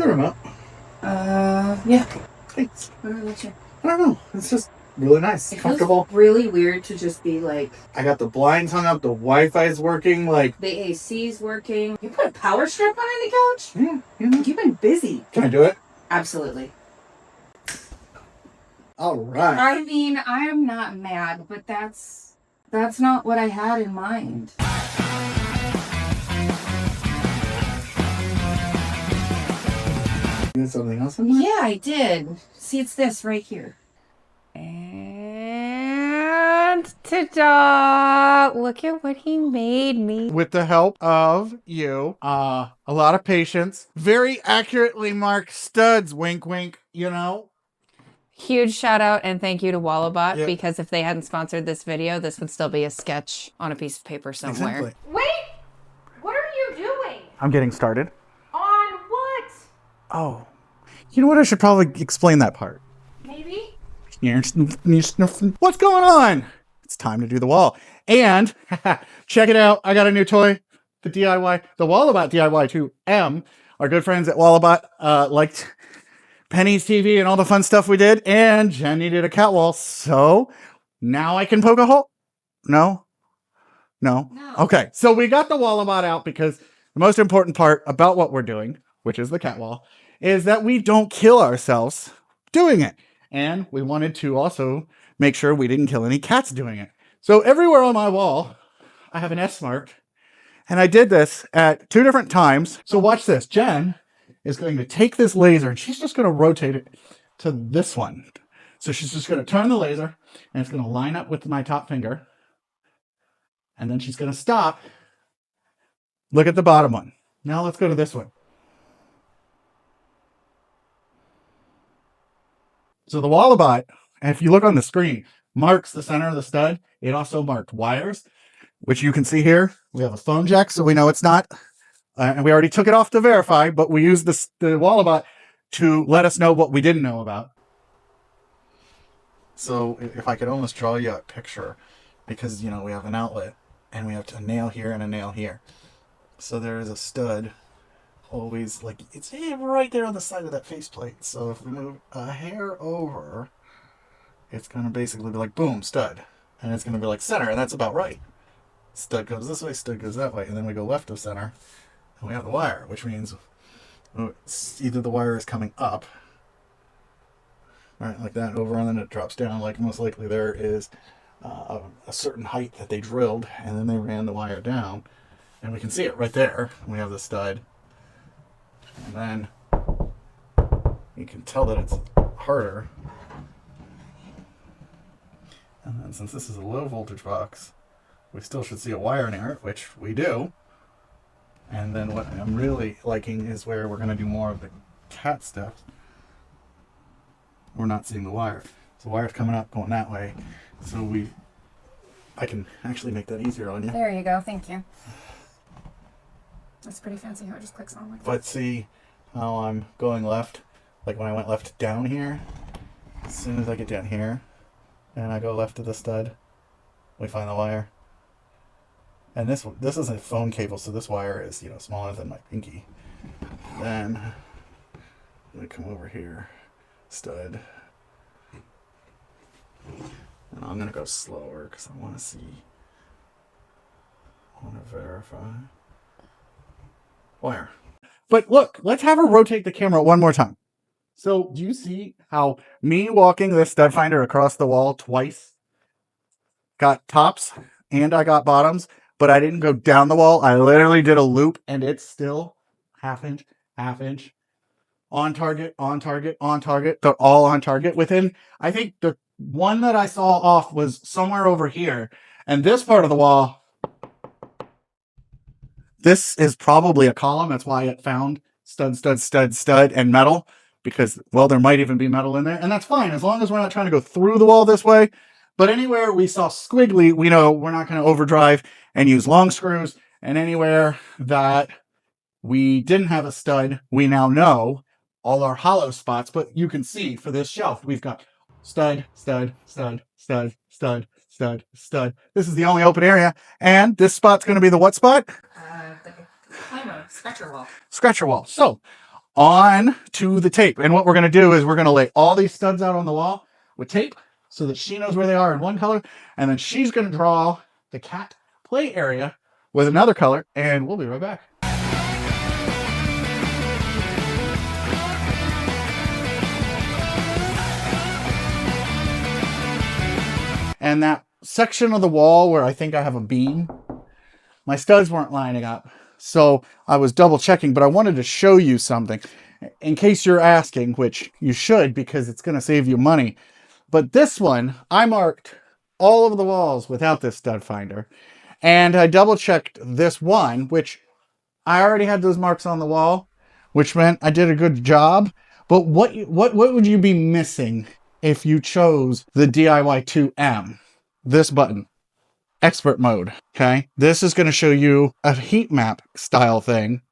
the remote? Yeah. Thanks. What about you? I don't know. It's just really nice. It Comfortable. feels really weird to just be like... I got the blinds hung up. The Wi-Fi is working. Like the AC's working. You put a power strip behind the couch? Yeah, you know. You've been busy. Can I do it? Absolutely. All right. I mean, I'm not mad, but that's not what I had in mind. You had something else in mind? Yeah, I did. See, it's this right here. And ta-da! Look at what he made me. With the help of you, a lot of patience, very accurately marked studs, wink, wink, you know? Huge shout out and thank you to Walabot, Yep. because if they hadn't sponsored this video, this would still be a sketch on a piece of paper somewhere. Exactly. Wait! What are you doing? I'm getting started. On what? Oh. You know what? I should probably explain that part. Maybe? What's going on? It's time to do the wall. And check it out. I got a new toy. The DIY, the Walabot DIY 2M. Our good friends at Walabot liked Penny's TV and all the fun stuff we did. And Jen needed a cat wall. So now I can poke a hole. No. Okay. So we got the Walabot out because the most important part about what we're doing, which is the cat wall, is that we don't kill ourselves doing it. And we wanted to also make sure we didn't kill any cats doing it. So everywhere on my wall, I have an S mark. And I did this at 2 different times. So watch this. Jen is going to take this laser and she's just going to rotate it to this one. So she's just going to turn the laser and it's going to line up with my top finger. And then she's going to stop. Look at the bottom one. Now let's go to this one. So the Walabot, and if you look on the screen, marks the center of the stud. It also marked wires, which you can see here. We have a phone jack, so we know it's not. And we already took it off to verify, but we used the Walabot to let us know what we didn't know about. So if I could almost draw you a picture, because, you know, we have an outlet, and we have a nail here and a nail here. So there is a stud. Always, like, it's right there on the side of that faceplate. So if we move a hair over, it's going to basically be like, boom, stud. And it's going to be like center, and that's about right. Stud goes this way, stud goes that way, and then we go left of center, and we have the wire, which means either the wire is coming up, right, like that, over, and then it drops down, like most likely there is a certain height that they drilled, and then they ran the wire down, and we can see it right there. We have the stud. And then you can tell that it's harder. And then since this is a low voltage box, we still should see a wire near it, which we do. And then what I'm really liking is where we're going to do more of the cat stuff. We're not seeing the wire. So the wire's coming up, going that way. So I can actually make that easier on you. There you go, thank you. That's pretty fancy how it just clicks on like that. But see how I'm going left? Like when I went left down here, as soon as I get down here, and I go left to the stud, we find the wire. And this is a phone cable, so this wire is, you know, smaller than my pinky. Then we come over here, stud. And I'm gonna go slower because I want to see. I want to verify. Wire. But look, let's have her rotate the camera one more time. So do you see how me walking this stud finder across the wall twice got tops and I got bottoms, but I didn't go down the wall. I literally did a loop and it's still half inch, on target, on target, on target. They're all on target. Within, I think the one that I saw off was somewhere over here. And this part of the wall, this is probably a column. That's why it found stud, stud, stud, stud, and metal. Because, well, there might even be metal in there. And that's fine, as long as we're not trying to go through the wall this way. But anywhere we saw squiggly, we know we're not going to overdrive and use long screws. And anywhere that we didn't have a stud, we now know all our hollow spots. But you can see for this shelf, we've got stud, stud, stud, stud, stud, stud, stud. This is the only open area. And this spot's going to be the what spot? The climber, scratcher wall. Scratcher wall. So on to the tape. And what we're going to do is we're going to lay all these studs out on the wall with tape so that she knows where they are in one color. And then she's going to draw the cat play area with another color. And we'll be right back. And that section of the wall where I think I have a beam, my studs weren't lining up. So I was double checking, but I wanted to show you something in case you're asking, which you should because it's going to save you money. But this one, I marked all over the walls without this stud finder. And I double checked this one, which I already had those marks on the wall, which meant I did a good job. But what would you be missing if you chose the DIY 2M? This button. Expert mode, okay? This is going to show you a heat map style thing,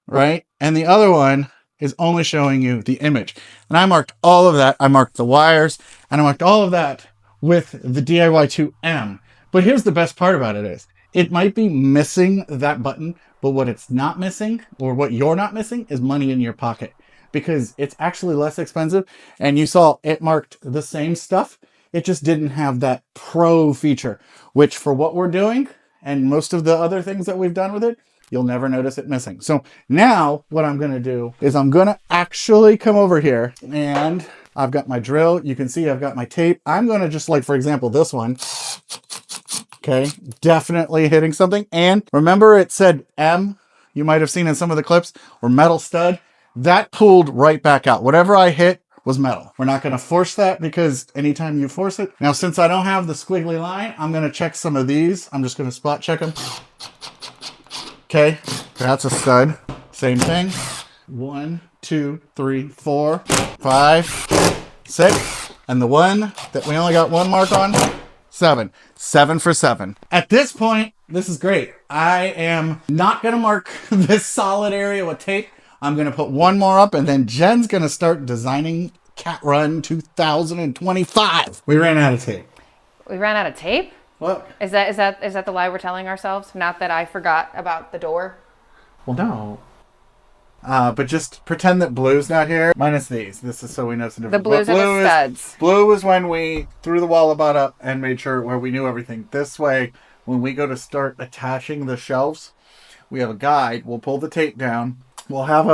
right? And the other one is only showing you the image. And I marked all of that. I marked the wires, and I marked all of that with the DIY 2M. But here's the best part about it is, it might be missing that button, but what it's not missing, or what you're not missing, is money in your pocket. Because it's actually less expensive, and you saw it marked the same stuff. It just didn't have that pro feature, which for what we're doing and most of the other things that we've done with it, you'll never notice it missing. So now what I'm going to do is I'm going to actually come over here, and I've got my drill. You can see I've got my tape. I'm going to just, like, for example, this one. Okay, definitely hitting something. And remember it said M, you might have seen in some of the clips, or metal stud. That pulled right back out. Whatever I hit was metal. We're not going to force that because anytime you force it. Now, since I don't have the squiggly line, I'm going to check some of these. I'm just going to spot check them. Okay, that's a stud. Same thing. 1, 2, 3, 4, 5, 6. And the one that we only got one mark on, 7. 7 for 7. At this point, this is great. I am not going to mark this solid area with tape. I'm going to put one more up, and then Jen's going to start designing Cat Run 2025. We ran out of tape. We ran out of tape? What? Is that the lie we're telling ourselves? Not that I forgot about the door? Well, no. But just pretend that blue's not here. Minus these. This is so we know it's a different. The blues are the studs. Blue was when we threw the Walabot up and made sure where we knew everything. This way, when we go to start attaching the shelves, we have a guide. We'll pull the tape down. We'll have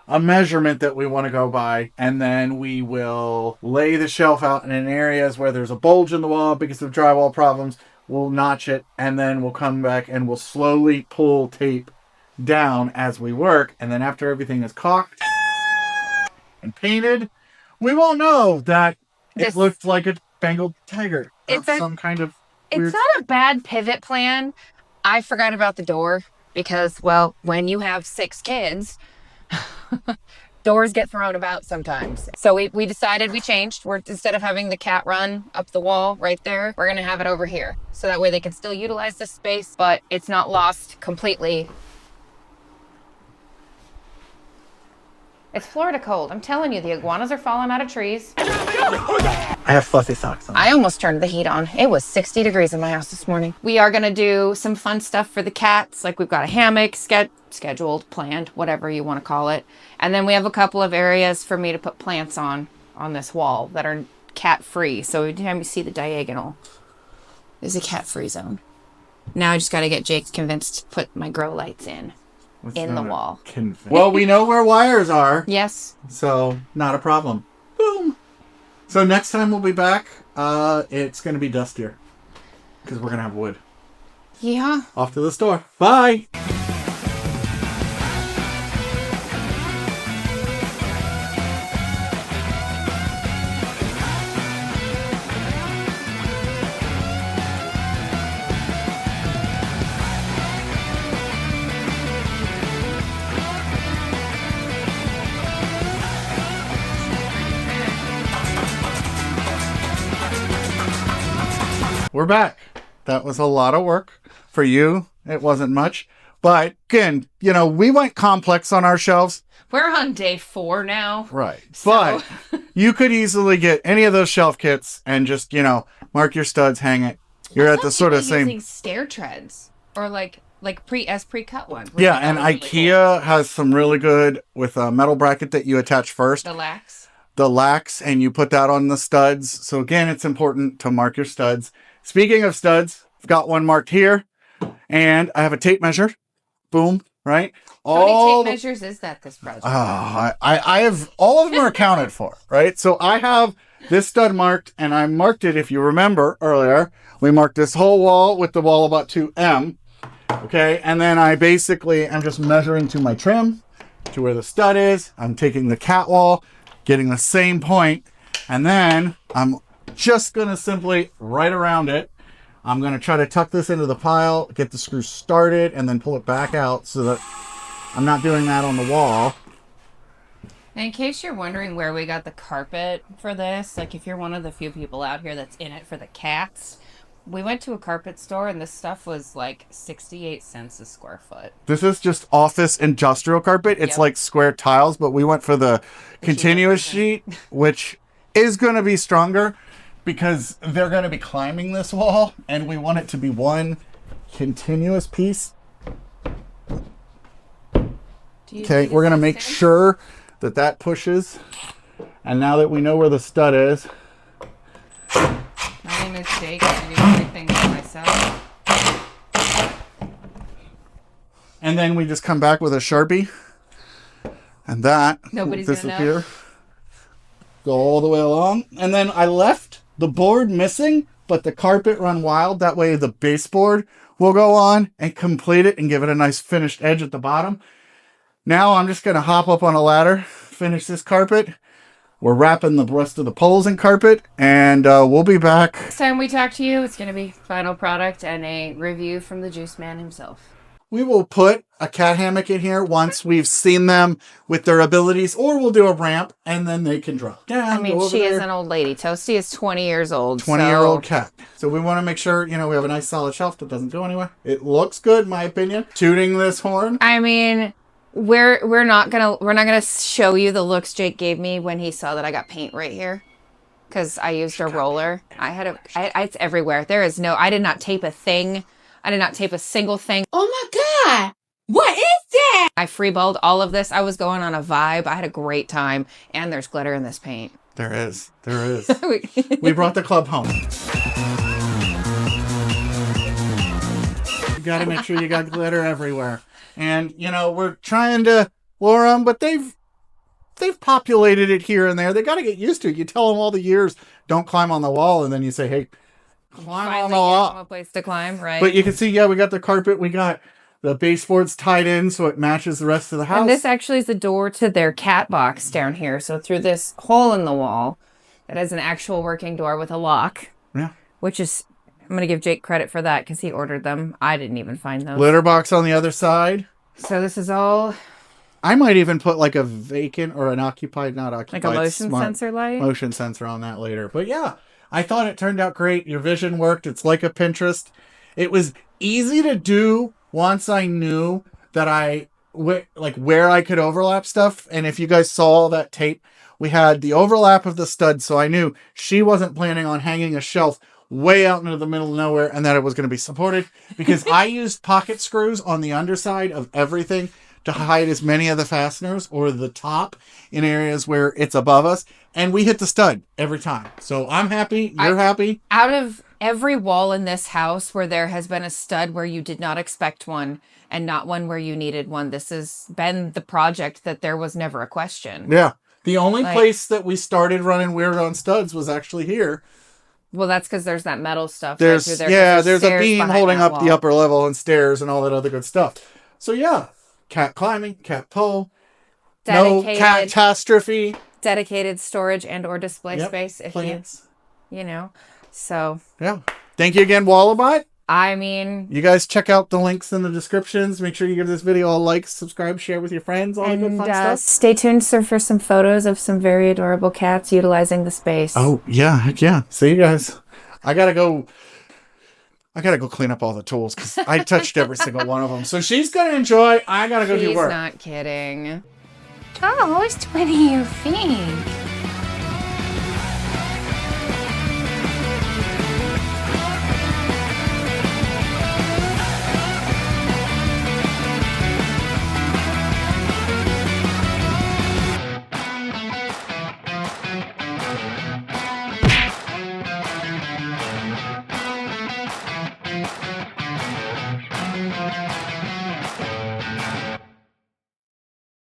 a measurement that we want to go by, and then we will lay the shelf out in areas where there's a bulge in the wall because of drywall problems. We'll notch it, and then we'll come back and we'll slowly pull tape down as we work. And then after everything is caulked and painted, we won't know that it looked like a Bengal tiger. It's some kind of weird... It's not a bad pivot plan. I forgot about the door. Because, well, when you have 6 kids, doors get thrown about sometimes. So we decided, we changed. Instead of having the cat run up the wall right there, we're going to have it over here. So that way they can still utilize this space, but it's not lost completely. It's Florida cold. I'm telling you, the iguanas are falling out of trees. I have fluffy socks on. I almost turned the heat on. It was 60 degrees in my house this morning. We are going to do some fun stuff for the cats. Like we've got a hammock scheduled, planned, whatever you want to call it. And then we have a couple of areas for me to put plants on this wall that are cat free. So anytime you see the diagonal, there's a cat free zone. Now I just got to get Jake convinced to put my grow lights in the wall. Well, we know where wires are. Yes. So not a problem. Boom. So next time we'll be back, it's going to be dustier because we're going to have wood. Yeah. Off to the store. Bye. We're back. That was a lot of work. For you, it wasn't much. But again, we went complex on our shelves. We're on day 4 now. Right. So. But you could easily get any of those shelf kits and just, mark your studs, hang it. You're at the sort of same... using stair treads or like like pre-cut ones. Yeah, and IKEA has some really good with a metal bracket that you attach first. The lax. The lax, and you put that on the studs. So again, it's important to mark your studs. Speaking of studs, I've got one marked here, and I have a tape measure. Boom, right? How many tape measures is that this project? I have, all of them are accounted for, right? So I have this stud marked, and I marked it, if you remember earlier, we marked this whole wall with the Walabot 2M, okay? And then I basically am just measuring to my trim, to where the stud is. I'm taking the cat wall, getting the same point, and then I'm just gonna simply right around it. I'm gonna try to tuck this into the pile, get the screw started, and then pull it back out so that I'm not doing that on the wall. And in case you're wondering where we got the carpet for this, like if you're one of the few people out here that's in it for the cats, we went to a carpet store and this stuff was like 68 cents a square foot. This is just office industrial carpet. It's like square tiles, but we went for the continuous sheet, which is going to be stronger because they're going to be climbing this wall, and we want it to be one continuous piece. Okay, we're going to make sure that that pushes. And now that we know where the stud is. My name is Jake. I do everything by myself. And then we just come back with a Sharpie. And that Nobody's will disappear. Go all the way along. And then I left the board missing, but the carpet run wild. That way the baseboard will go on and complete it and give it a nice finished edge at the bottom. Now I'm just going to hop up on a ladder, finish this carpet. We're wrapping the rest of the poles in carpet, and we'll be back. Next time we talk to you, it's going to be final product and a review from the Juice Man himself. We will put a cat hammock in here once we've seen them with their abilities, or we'll do a ramp, and then they can drop down. I mean, she is an old lady. Toasty is 20 years old. 20-year-old cat. So we want to make sure, you know, we have a nice solid shelf that doesn't go anywhere. It looks good, in my opinion. Tooting this horn. I mean, we're not gonna show you the looks Jake gave me when he saw that I got paint right here, because I used a roller. It's everywhere. There is no. I did not tape a thing. I did not tape a single thing. Oh my God! What is that? I freeballed all of this. I was going on a vibe. I had a great time, and there's glitter in this paint. There is. There is. We brought the club home. You got to make sure you got glitter everywhere. And, you know, we're trying to lure them, but they've populated it here and there. They got to get used to it. You tell them all the years, don't climb on the wall, and then you say, hey, climb on the wall. A place to climb, right? But you can see, yeah, we got the carpet. We got the baseboards tied in so it matches the rest of the house. And this actually is the door to their cat box down here. So through this hole in the wall, that is an actual working door with a lock. Yeah. Which is, I'm going to give Jake credit for that because he ordered them. I didn't even find those. Litter box on the other side. So this is all... I might even put like a vacant or an occupied, not occupied. Like a motion sensor light? Motion sensor on that later. But yeah, I thought it turned out great. Your vision worked. It's like a Pinterest. It was easy to do once I knew that where I could overlap stuff. And if you guys saw that tape, we had the overlap of the stud. So I knew she wasn't planning on hanging a shelf way out into the middle of nowhere and that it was going to be supported because I used pocket screws on the underside of everything to hide as many of the fasteners or the top in areas where it's above us. And we hit the stud every time. So I'm happy. You're happy. Out of every wall in this house where there has been a stud where you did not expect one and not one where you needed one, this has been the project that there was never a question. Yeah. The only place that we started running weird on studs was actually here. Well, that's because there's that metal stuff. There's right through there, there's a beam holding up wall. the upper level and stairs and all that other good stuff. So yeah. Cat climbing, cat pull, no catastrophe. Dedicated storage and or display space if plants. you know. So yeah. Thank you again, Walabot. I mean, you guys check out the links in the descriptions. Make sure you give this video a like, subscribe, share with your friends, all the good fun stuff. Stay tuned for some photos of some very adorable cats utilizing the space. Oh yeah, heck yeah. See you guys. I gotta go clean up all the tools because I touched every single one of them. So she's going to enjoy. I got to go do work. She's not kidding. Toast, what do you think?